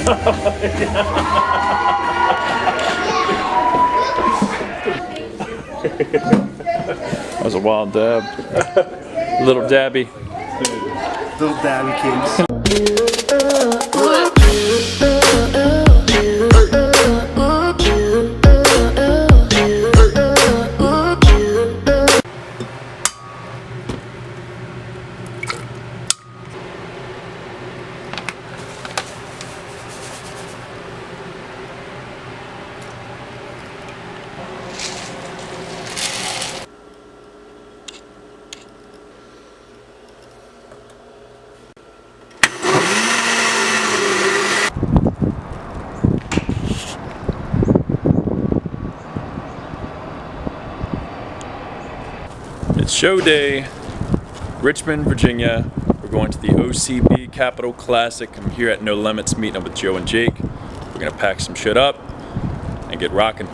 That was a wild dab. Little dabby. Little dabby kids. It's show day, Richmond, Virginia. We're going to the OCB Capitol Classic. I'm here at No Limits meeting up with Joe and Jake. We're gonna pack some shit up and get rocking.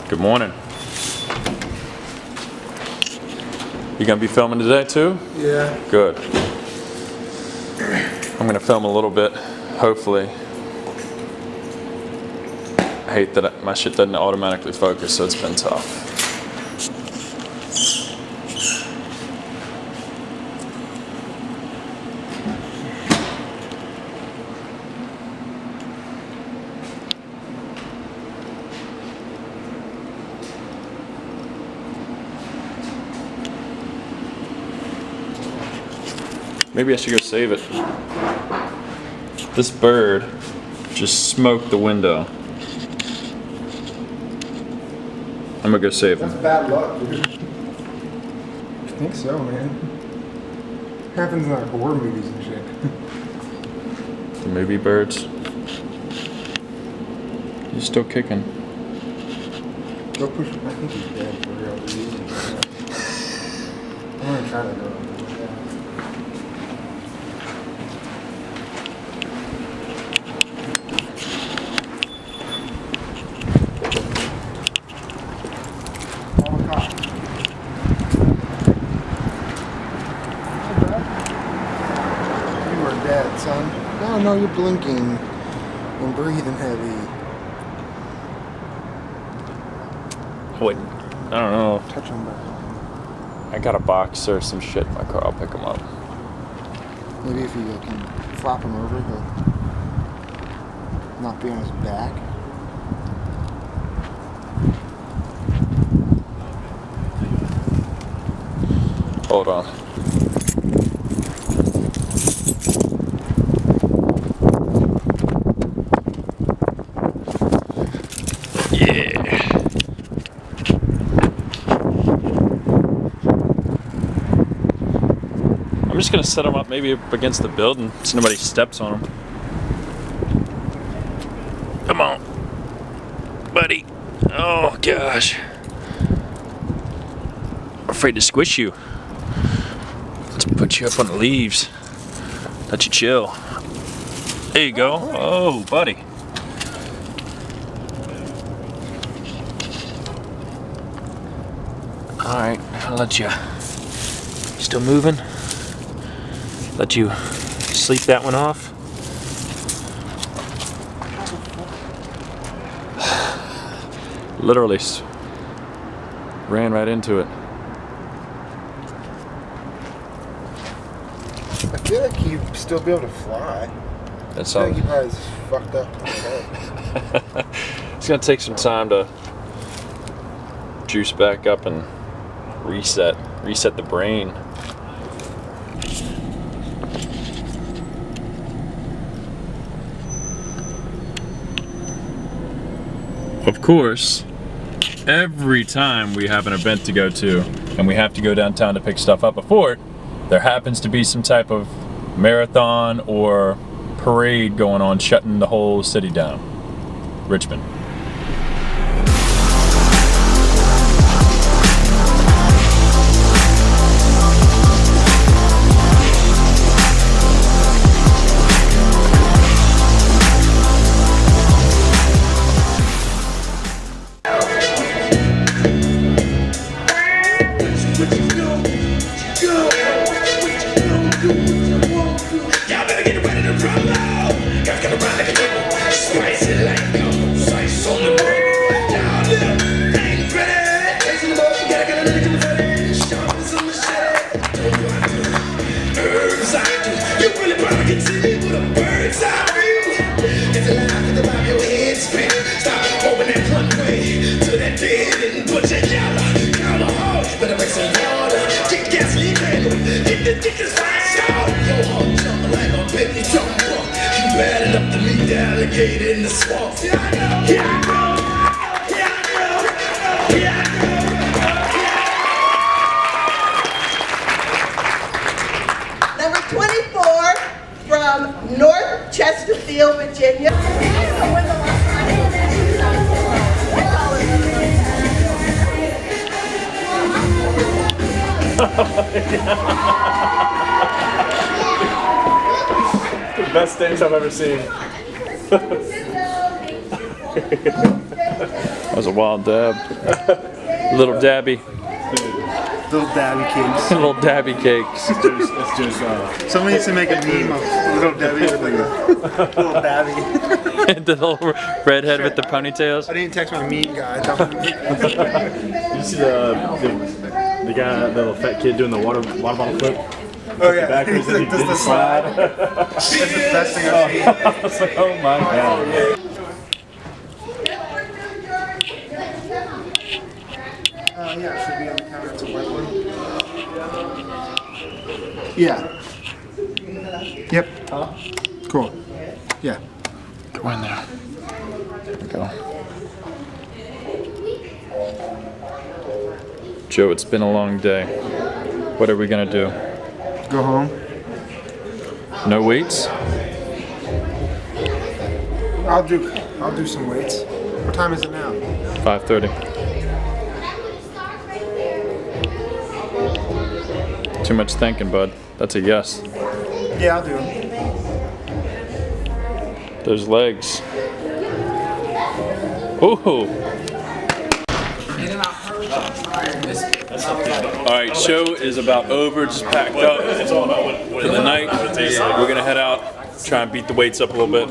Good morning. You gonna be filming today too? Yeah. Good. I'm gonna film a little bit, hopefully. I hate that my shit doesn't automatically focus, so it's been tough. Maybe I should go save it. This bird just smoked the window. I'm gonna go save him. That's bad luck, dude. I think so, man. Happens in like horror movies and shit. The movie birds. He's still kicking. Go push him. I think he's dead for real. I'm gonna try to go. Son. No, you're blinking and breathing heavy. Wait, I don't know. Touch him back. I got a box or some shit in my car. I'll pick him up. Maybe if you can flop him over, he'll not be on his back. Hold on. I'm just gonna set them up maybe up against the building so nobody steps on them. Come on, buddy. Oh gosh. I'm afraid to squish you. Let's put you up on the leaves. Let you chill. There you go. Oh, buddy. All right, I'll let you. Still moving? Let you sleep that one off. Literally ran right into it. I feel like you'd still be able to fly. That's I all. think you probably just fucked up. It's gonna take some time to juice back up and reset the brain. Of course, every time we have an event to go to and we have to go downtown to pick stuff up before it, there happens to be some type of marathon or parade going on, shutting the whole city down. Richmond. Alligator in the swamp. Here I go. Here I go. Here I go. Here I go. Number 24 from North Chesterfield, Virginia. The best dance I've ever seen. That was a wild dab. Little dabby. Little dabby cakes. Little dabby cakes. It's just someone needs to make a meme of little Debbie with like a little dabby. The little redhead with the ponytails. I didn't text my meme guy. You see the guy, the little fat kid doing the water bottle flip? Oh yeah, Backwards and he does did the the slide. That's the best thing I've seen. I was like, oh my god. Yeah, it should be on the counter. It's a white one. Yeah. Yep. Huh? Cool. Yeah. Go in there. There we go. Joe, it's been a long day. What are we gonna do? Go home. No weights? I'll do some weights. What time is it now? 5:30. Too much thinking, bud. That's a yes. Yeah, I'll do them. Those legs. Ooh. Alright, show is about over, just packed up for the night. We're gonna head out, try and beat the weights up a little bit.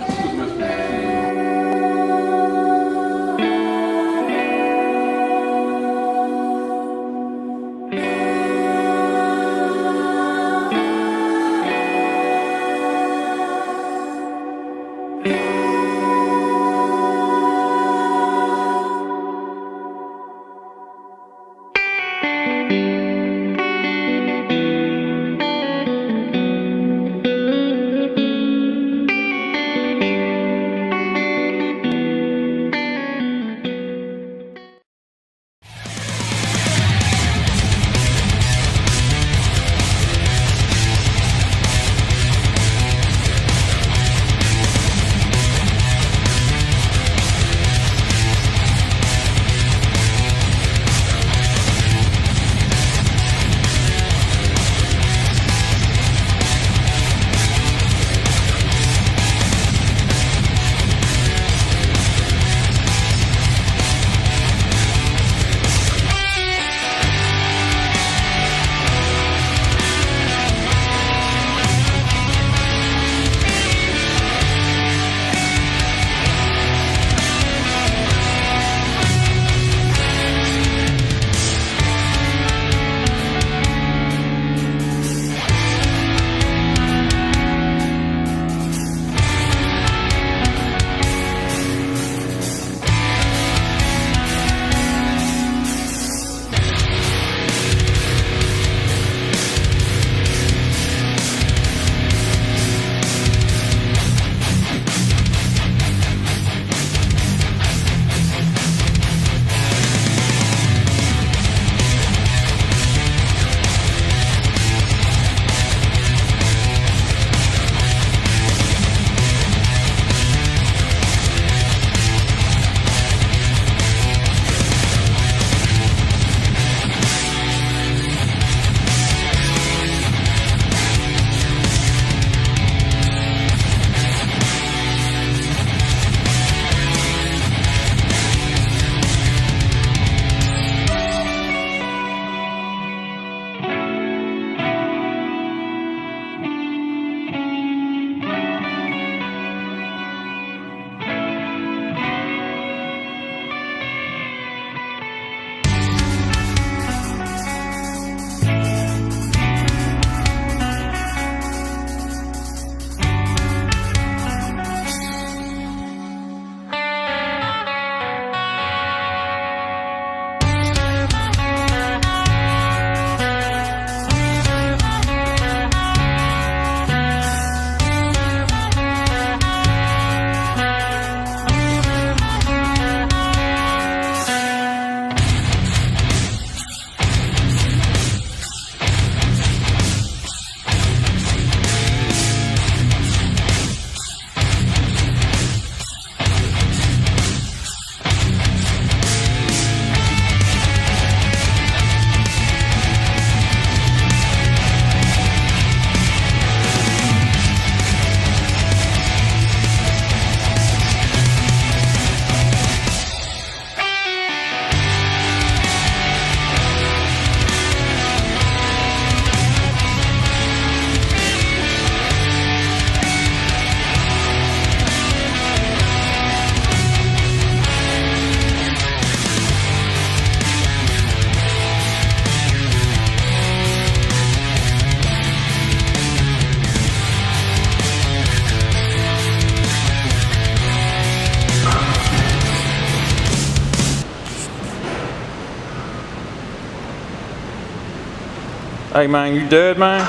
Hey man, you dead, man?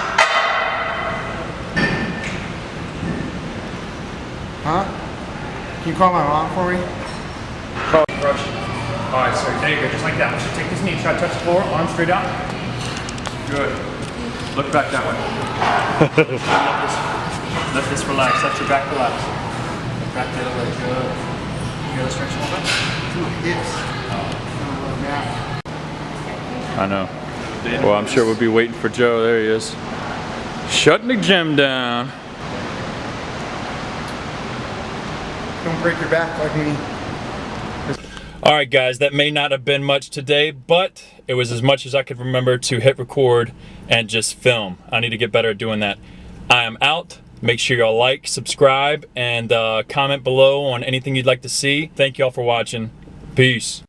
Huh? Can you call my mom for me? All right, sir, there you go, just like that. So take this knee, try to touch the floor, arms straight out. Good. Look back that way. let this relax, let your back relax. Back the other way, good. Feel the stretch a little bit? Hips. I know. Well, I'm sure we'll be waiting for Joe. There he is. Shutting the gym down. Don't break your back like me. Alright guys, that may not have been much today, but it was as much as I could remember to hit record and just film. I need to get better at doing that. I am out. Make sure y'all like, subscribe, and comment below on anything you'd like to see. Thank y'all for watching. Peace.